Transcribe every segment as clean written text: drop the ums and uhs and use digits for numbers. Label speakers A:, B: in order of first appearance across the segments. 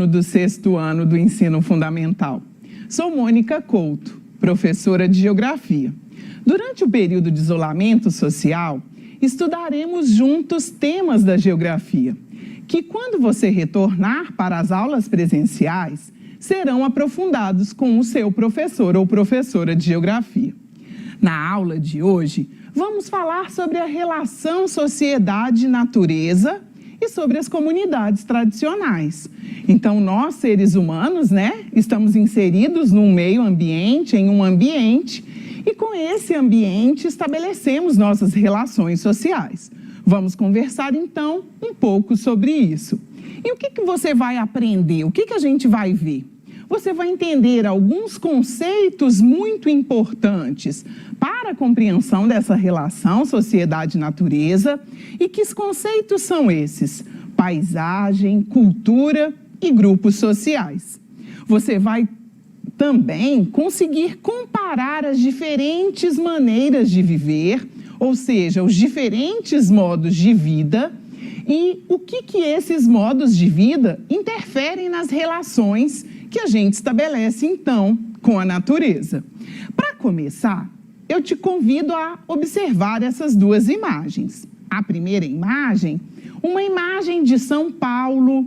A: do 6º ano do ensino fundamental. Sou Mônica Couto, professora de Geografia. Durante o período de isolamento social, estudaremos juntos temas da geografia, que quando você retornar para as aulas presenciais, serão aprofundados com o seu professor ou professora de geografia. Na aula de hoje, vamos falar sobre a relação sociedade-natureza e sobre as comunidades tradicionais. Então, nós, seres humanos, estamos inseridos num meio ambiente, em um ambiente, e com esse ambiente estabelecemos nossas relações sociais. Vamos conversar, então, um pouco sobre isso. E o que você vai aprender? O que a gente vai ver? Você vai entender alguns conceitos muito importantes para a compreensão dessa relação sociedade-natureza. E que conceitos são esses? Paisagem, cultura e grupos sociais. Você vai também conseguir comparar as diferentes maneiras de viver, ou seja, os diferentes modos de vida e o que esses modos de vida interferem nas relações que a gente estabelece, então, com a natureza. Para começar, eu te convido a observar essas duas imagens. A primeira imagem, uma imagem de São Paulo,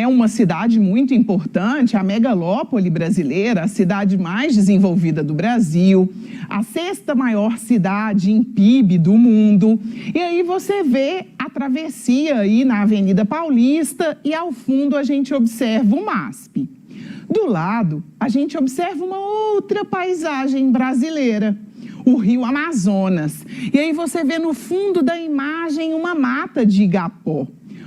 A: uma cidade muito importante, a megalópole brasileira, a cidade mais desenvolvida do Brasil, a 6ª maior cidade em PIB do mundo. E aí você vê a travessia aí na Avenida Paulista e ao fundo a gente observa o MASP. Do lado, a gente observa uma outra paisagem brasileira, o Rio Amazonas. E aí você vê no fundo da imagem uma mata de igapó.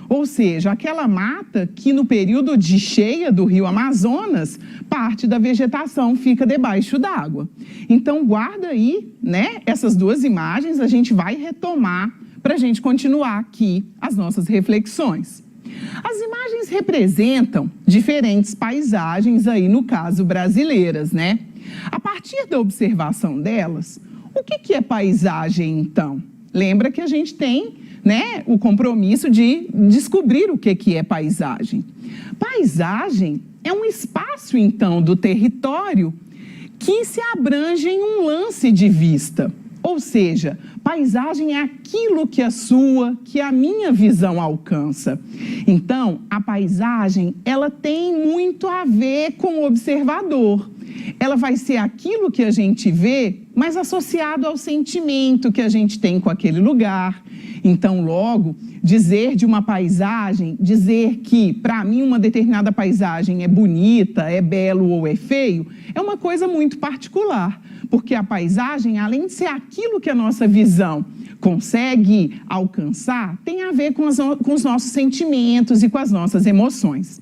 A: Ou seja, aquela mata que no período de cheia do Rio Amazonas, parte da vegetação fica debaixo d'água. Então, guarda aí, essas duas imagens, a gente vai retomar para a gente continuar aqui as nossas reflexões. As imagens representam diferentes paisagens aí, no caso, brasileiras, A partir da observação delas, o que é paisagem, então? Lembra que a gente tem o compromisso de descobrir o que é paisagem. Paisagem é um espaço, então, do território que se abrange em um lance de vista. Ou seja, paisagem é aquilo que a minha visão alcança. Então, a paisagem, ela tem muito a ver com o observador. Ela vai ser aquilo que a gente vê, mas associado ao sentimento que a gente tem com aquele lugar. Então, logo, dizer de uma paisagem, dizer que, para mim, uma determinada paisagem é bonita, é belo ou é feio, é uma coisa muito particular. Porque a paisagem, além de ser aquilo que a nossa visão consegue alcançar, tem a ver com os nossos sentimentos e com as nossas emoções.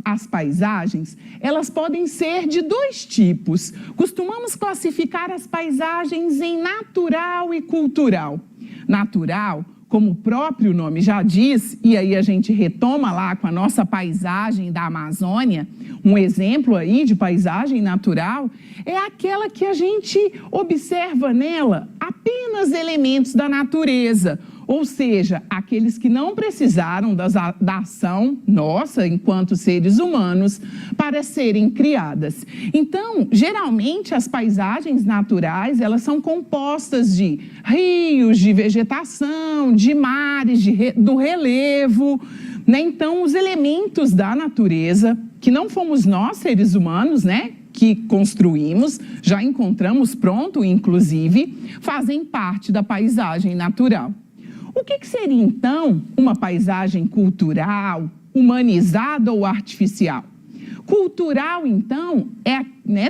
A: As paisagens, elas podem ser de dois tipos. Costumamos classificar as paisagens em natural e cultural. Natural, como o próprio nome já diz, e aí a gente retoma lá com a nossa paisagem da Amazônia, um exemplo aí de paisagem natural, é aquela que a gente observa nela apenas elementos da natureza, ou seja, aqueles que não precisaram da ação nossa, enquanto seres humanos, para serem criadas. Então, geralmente, as paisagens naturais, elas são compostas de rios, de vegetação, de mares, do relevo, Então, os elementos da natureza, que não fomos nós, seres humanos, que construímos, já encontramos pronto, inclusive, fazem parte da paisagem natural. O que seria, então, uma paisagem cultural, humanizada ou artificial? Cultural, então,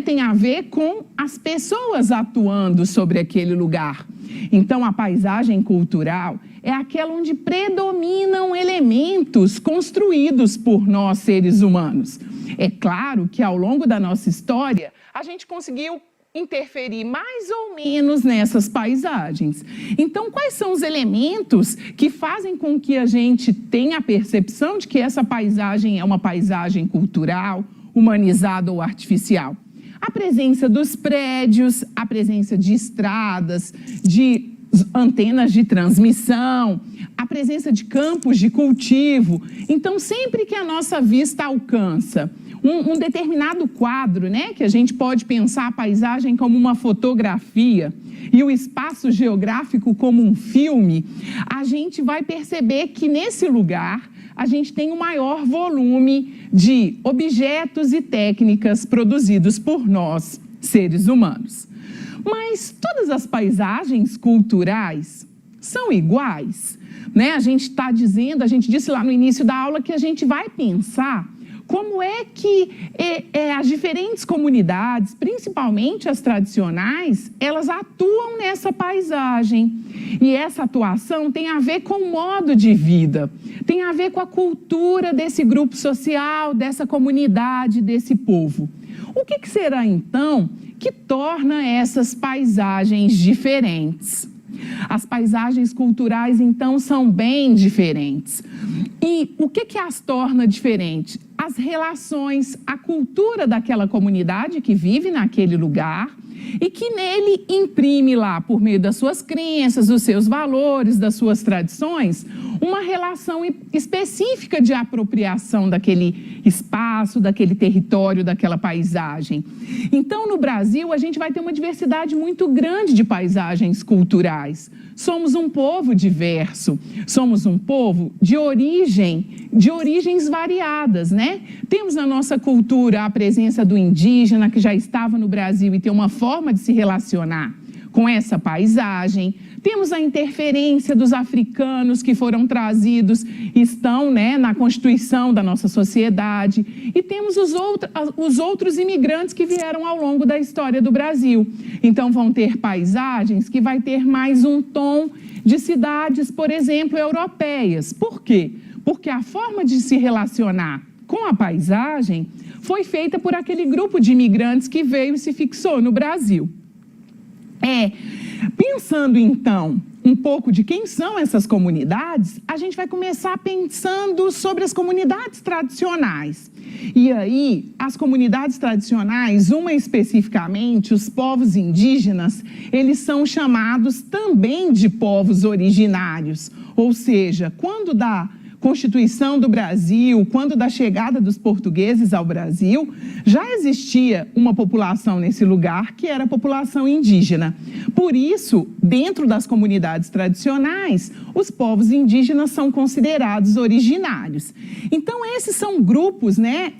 A: tem a ver com as pessoas atuando sobre aquele lugar. Então, a paisagem cultural é aquela onde predominam elementos construídos por nós, seres humanos. É claro que, ao longo da nossa história, a gente conseguiu interferir mais ou menos nessas paisagens. Então, quais são os elementos que fazem com que a gente tenha a percepção de que essa paisagem é uma paisagem cultural, humanizada ou artificial? A presença dos prédios, a presença de estradas, de antenas de transmissão, a presença de campos de cultivo. Então, sempre que a nossa vista alcança um determinado quadro, né, que a gente pode pensar a paisagem como uma fotografia e o espaço geográfico como um filme, a gente vai perceber que nesse lugar a gente tem um maior volume de objetos e técnicas produzidos por nós, seres humanos. Mas todas as paisagens culturais são iguais, né? A gente disse lá no início da aula que a gente vai pensar como é que as diferentes comunidades, principalmente as tradicionais, elas atuam nessa paisagem. E essa atuação tem a ver com o modo de vida, tem a ver com a cultura desse grupo social, dessa comunidade, desse povo. O que será, então, que torna essas paisagens diferentes? As paisagens culturais, então, são bem diferentes. E o que as torna diferentes? As relações, a cultura daquela comunidade que vive naquele lugar e que nele imprime lá, por meio das suas crenças, dos seus valores, das suas tradições, uma relação específica de apropriação daquele espaço, daquele território, daquela paisagem. Então, no Brasil, a gente vai ter uma diversidade muito grande de paisagens culturais. Somos um povo diverso, somos um povo de origens variadas, né? Temos na nossa cultura a presença do indígena, que já estava no Brasil e tem uma forma de se relacionar com essa paisagem. Temos a interferência dos africanos que foram trazidos, estão, né, na constituição da nossa sociedade. E temos os outros imigrantes que vieram ao longo da história do Brasil. Então, vão ter paisagens que vai ter mais um tom de cidades, por exemplo, europeias. Por quê? Porque a forma de se relacionar com a paisagem foi feita por aquele grupo de imigrantes que veio e se fixou no Brasil. Pensando, então, um pouco de quem são essas comunidades, a gente vai começar pensando sobre as comunidades tradicionais. E aí, as comunidades tradicionais, uma especificamente, os povos indígenas, eles são chamados também de povos originários. Ou seja, quando da Constituição do Brasil, quando da chegada dos portugueses ao Brasil, já existia uma população nesse lugar que era a população indígena. Por isso, dentro das comunidades tradicionais, os povos indígenas são considerados originários. Então, esses são grupos, né?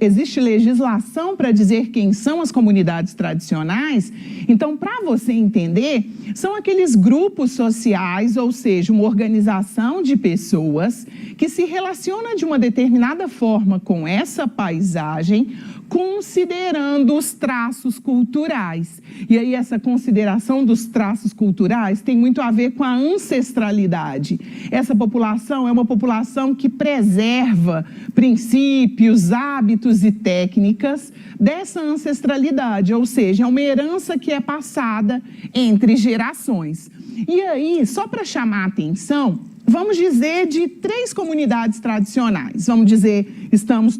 A: Existe legislação para dizer quem são as comunidades tradicionais. Então, para você entender, são aqueles grupos sociais, ou seja, uma organização de pessoas que se relaciona de uma determinada forma com essa paisagem, considerando os traços culturais. E aí essa consideração dos traços culturais tem muito a ver com a ancestralidade. Essa população é uma população que preserva princípios, hábitos e técnicas dessa ancestralidade, ou seja, é uma herança que é passada entre gerações. E aí, só para chamar a atenção, vamos dizer de 3 comunidades tradicionais. Vamos dizer, estamos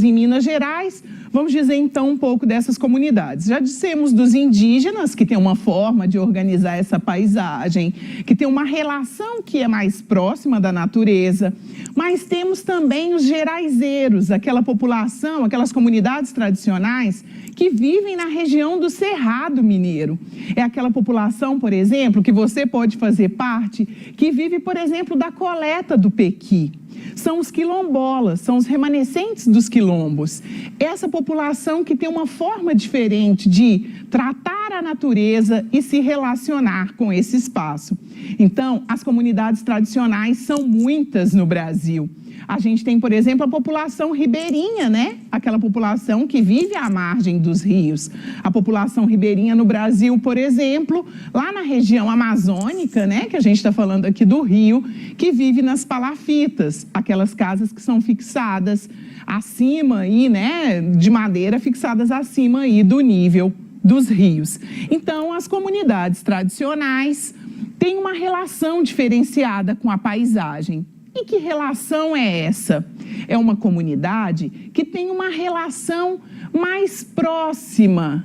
A: em Minas Gerais, vamos dizer então um pouco dessas comunidades. Já dissemos dos indígenas, que tem uma forma de organizar essa paisagem, que tem uma relação que é mais próxima da natureza, mas temos também os geraizeiros, aquela população, aquelas comunidades tradicionais que vivem na região do Cerrado Mineiro. É aquela população, por exemplo, que você pode fazer parte, que vive, por exemplo, da coleta do pequi. São os quilombolas, são os remanescentes dos quilombos. Essa população que tem uma forma diferente de tratar a natureza e se relacionar com esse espaço. Então, as comunidades tradicionais são muitas no Brasil. A gente tem, por exemplo, a população ribeirinha, né? Aquela população que vive à margem dos rios. A população ribeirinha no Brasil, por exemplo, lá na região amazônica, né? Que a gente está falando aqui do Rio, que vive nas palafitas, aquelas casas que são fixadas acima aí, né? De madeira, fixadas acima aí do nível dos rios. Então, as comunidades tradicionais têm uma relação diferenciada com a paisagem. E que relação é essa? É uma comunidade que tem uma relação mais próxima,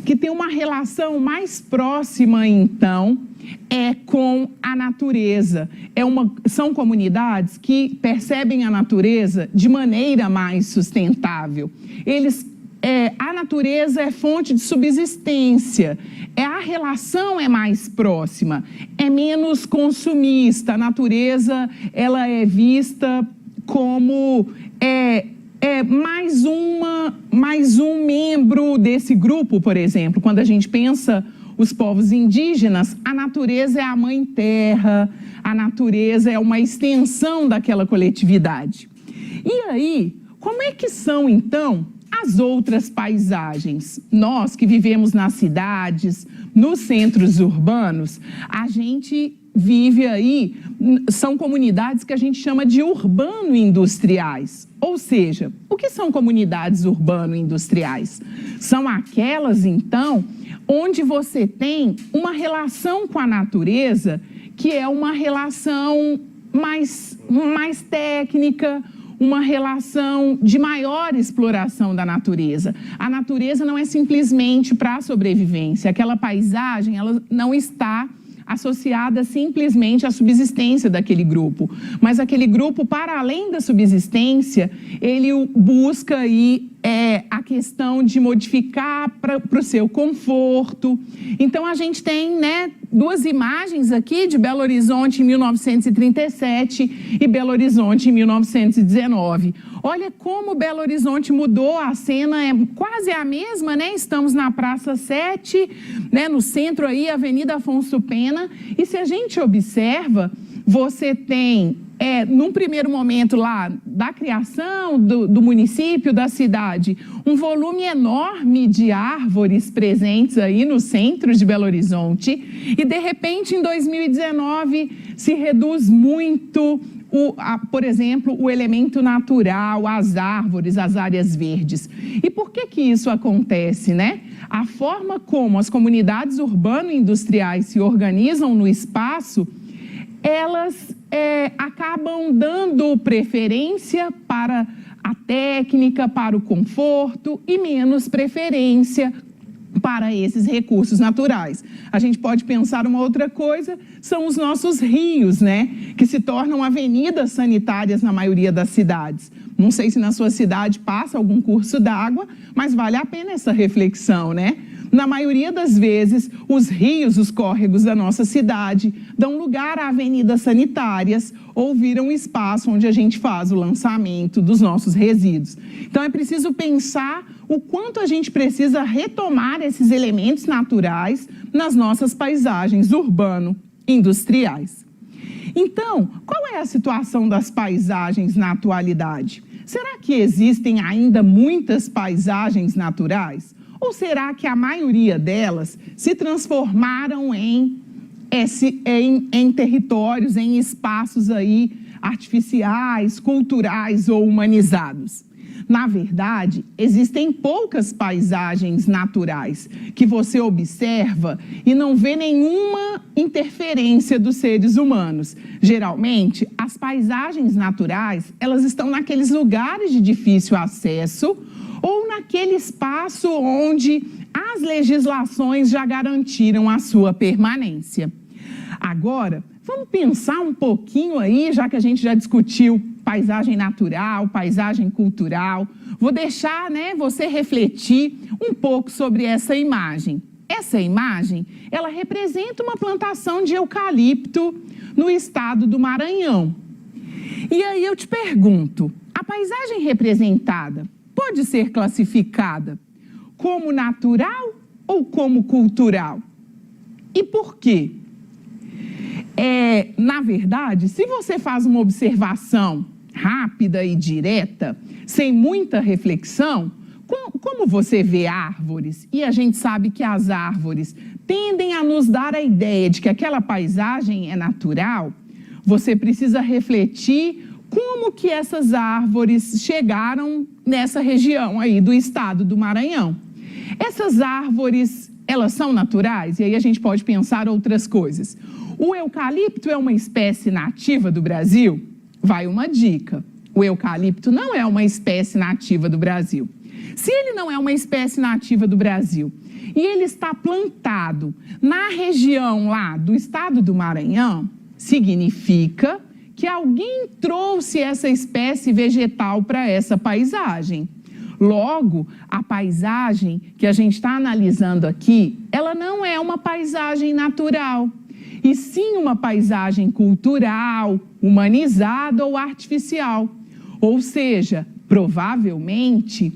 A: que tem uma relação mais próxima, então, com a natureza. São comunidades que percebem a natureza de maneira mais sustentável. A natureza é fonte de subsistência, a relação é mais próxima, é menos consumista. A natureza, ela é vista como mais um membro desse grupo, por exemplo. Quando a gente pensa os povos indígenas, a natureza é a mãe terra, a natureza é uma extensão daquela coletividade. E aí, como é que são, então, as outras paisagens? Nós que vivemos nas cidades, nos centros urbanos, a gente vive aí, são comunidades que a gente chama de urbano-industriais. Ou seja, o que são comunidades urbano-industriais? São aquelas, então, onde você tem uma relação com a natureza que é uma relação mais técnica, uma relação de maior exploração da natureza. A natureza não é simplesmente para a sobrevivência. Aquela paisagem, ela não está associada simplesmente à subsistência daquele grupo, mas aquele grupo, para além da subsistência, ele busca aí a questão de modificar para o seu conforto. Então, a gente tem, duas imagens aqui de Belo Horizonte em 1937 e Belo Horizonte em 1919. Olha como Belo Horizonte mudou, a cena é quase a mesma, Estamos na Praça 7, no centro aí, Avenida Afonso Pena, e se a gente observa, você tem, num primeiro momento lá, da criação do município, da cidade, um volume enorme de árvores presentes aí no centro de Belo Horizonte, e de repente, em 2019, se reduz muito, por exemplo, o elemento natural, as árvores, as áreas verdes. E por que isso acontece, A forma como as comunidades urbano-industriais se organizam no espaço, elas acabam dando preferência para a técnica, para o conforto e menos preferência para esses recursos naturais. A gente pode pensar uma outra coisa, são os nossos rios, que se tornam avenidas sanitárias na maioria das cidades. Não sei se na sua cidade passa algum curso d'água, mas vale a pena essa reflexão, Na maioria das vezes, os rios, os córregos da nossa cidade dão lugar a avenidas sanitárias ou viram espaço onde a gente faz o lançamento dos nossos resíduos. Então, é preciso pensar o quanto a gente precisa retomar esses elementos naturais nas nossas paisagens urbano-industriais. Então, qual é a situação das paisagens na atualidade? Será que existem ainda muitas paisagens naturais? Ou será que a maioria delas se transformaram em territórios, em espaços aí artificiais, culturais ou humanizados? Na verdade, existem poucas paisagens naturais que você observa e não vê nenhuma interferência dos seres humanos. Geralmente, as paisagens naturais, elas estão naqueles lugares de difícil acesso ou naquele espaço onde as legislações já garantiram a sua permanência. Agora, vamos pensar um pouquinho aí, já que a gente já discutiu paisagem natural, paisagem cultural. Vou deixar, você refletir um pouco sobre essa imagem. Essa imagem, ela representa uma plantação de eucalipto no estado do Maranhão. E aí eu te pergunto, a paisagem representada pode ser classificada como natural ou como cultural? E por quê? Na verdade, se você faz uma observação rápida e direta, sem muita reflexão, como você vê árvores, e a gente sabe que as árvores tendem a nos dar a ideia de que aquela paisagem é natural, você precisa refletir como que essas árvores chegaram nessa região aí do estado do Maranhão. Essas árvores, elas são naturais? E aí a gente pode pensar outras coisas. O eucalipto é uma espécie nativa do Brasil? Vai uma dica. O eucalipto não é uma espécie nativa do Brasil. Se ele não é uma espécie nativa do Brasil e ele está plantado na região lá do estado do Maranhão, significa que alguém trouxe essa espécie vegetal para essa paisagem. Logo, a paisagem que a gente está analisando aqui, ela não é uma paisagem natural, e sim uma paisagem cultural, humanizada ou artificial. Ou seja, provavelmente,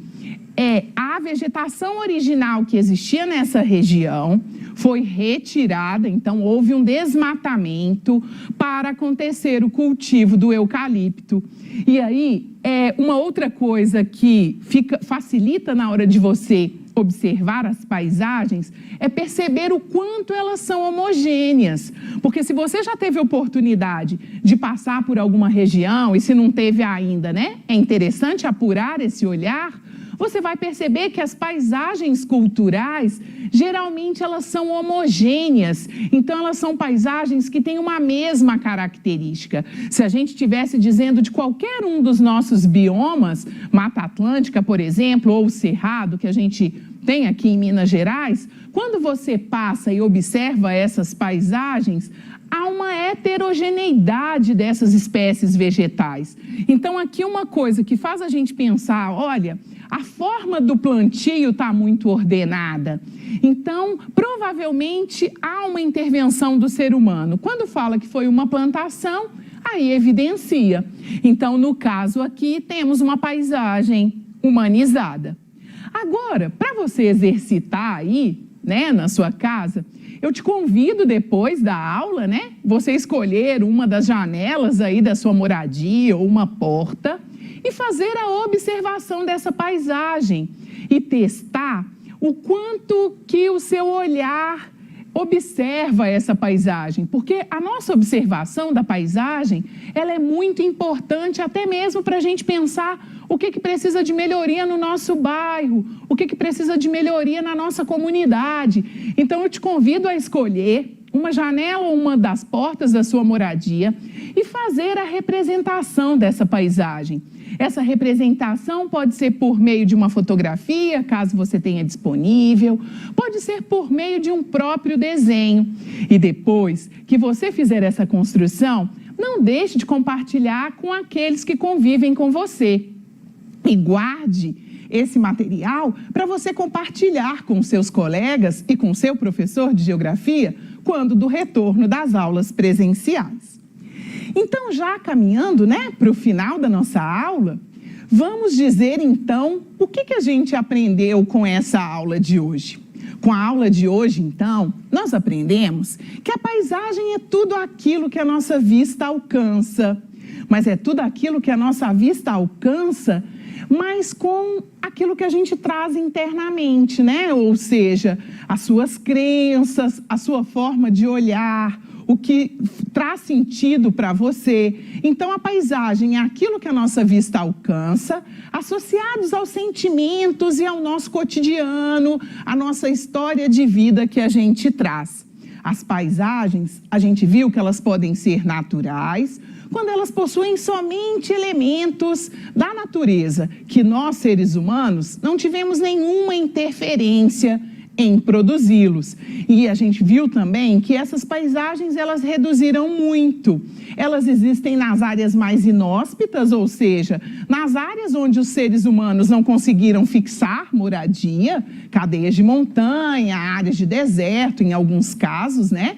A: a vegetação original que existia nessa região foi retirada, então houve um desmatamento para acontecer o cultivo do eucalipto. E aí, uma outra coisa que facilita na hora de você observar as paisagens é perceber o quanto elas são homogêneas. Porque se você já teve oportunidade de passar por alguma região, e se não teve ainda, né? É interessante apurar esse olhar. Você vai perceber que as paisagens culturais, geralmente elas são homogêneas. Então, elas são paisagens que têm uma mesma característica. Se a gente estivesse dizendo de qualquer um dos nossos biomas, Mata Atlântica, por exemplo, ou Cerrado, que a gente tem aqui em Minas Gerais, quando você passa e observa essas paisagens, há uma heterogeneidade dessas espécies vegetais. Então, aqui uma coisa que faz a gente pensar, olha, a forma do plantio está muito ordenada. Então, provavelmente, há uma intervenção do ser humano. Quando fala que foi uma plantação, aí evidencia. Então, no caso aqui, temos uma paisagem humanizada. Agora, para você exercitar aí, né, na sua casa, eu te convido depois da aula, né, você escolher uma das janelas aí da sua moradia ou uma porta e fazer a observação dessa paisagem e testar o quanto que o seu olhar observa essa paisagem, porque a nossa observação da paisagem, ela é muito importante até mesmo para a gente pensar o que precisa de melhoria no nosso bairro, o que precisa de melhoria na nossa comunidade. Então, eu te convido a escolher uma janela ou uma das portas da sua moradia e fazer a representação dessa paisagem. Essa representação pode ser por meio de uma fotografia, caso você tenha disponível, pode ser por meio de um próprio desenho. E depois que você fizer essa construção, não deixe de compartilhar com aqueles que convivem com você. E guarde esse material para você compartilhar com seus colegas e com seu professor de geografia quando do retorno das aulas presenciais. Então, já caminhando, né, para o final da nossa aula, vamos dizer então o que a gente aprendeu com essa aula de hoje. Com a aula de hoje, então, nós aprendemos que a paisagem é tudo aquilo que a nossa vista alcança, mas é tudo aquilo que a nossa vista alcança, mas com aquilo que a gente traz internamente, né? Ou seja, as suas crenças, a sua forma de olhar, o que traz sentido para você. Então, a paisagem é aquilo que a nossa vista alcança, associados aos sentimentos e ao nosso cotidiano, a nossa história de vida que a gente traz. As paisagens, a gente viu que elas podem ser naturais, quando elas possuem somente elementos da natureza, que nós, seres humanos, não tivemos nenhuma interferência em produzi-los. E a gente viu também que essas paisagens, elas reduziram muito. Elas existem nas áreas mais inóspitas, ou seja, nas áreas onde os seres humanos não conseguiram fixar moradia, cadeias de montanha, áreas de deserto, em alguns casos, né?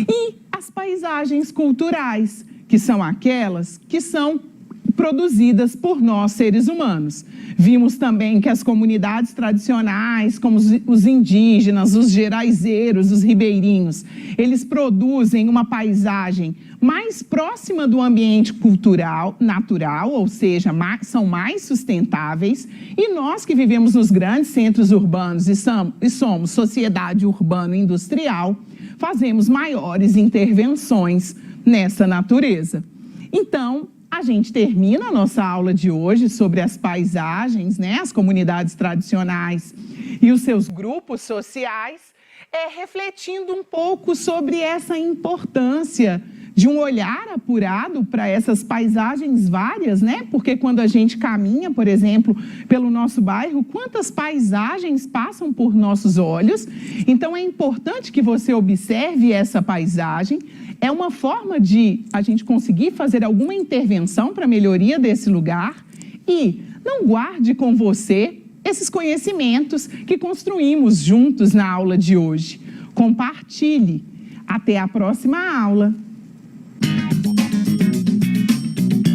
A: E as paisagens culturais, que são aquelas que são produzidas por nós, seres humanos. Vimos também que as comunidades tradicionais, como os indígenas, os geraizeiros, os ribeirinhos, eles produzem uma paisagem mais próxima do ambiente cultural, natural, ou seja, são mais sustentáveis. E nós que vivemos nos grandes centros urbanos e somos sociedade urbano-industrial, fazemos maiores intervenções nessa natureza. Então, a gente termina a nossa aula de hoje sobre as paisagens, né, as comunidades tradicionais e os seus grupos sociais, refletindo um pouco sobre essa importância de um olhar apurado para essas paisagens várias, né? Porque quando a gente caminha, por exemplo, pelo nosso bairro, quantas paisagens passam por nossos olhos. Então, é importante que você observe essa paisagem. É uma forma de a gente conseguir fazer alguma intervenção para a melhoria desse lugar. E não guarde com você esses conhecimentos que construímos juntos na aula de hoje. Compartilhe. Até a próxima aula.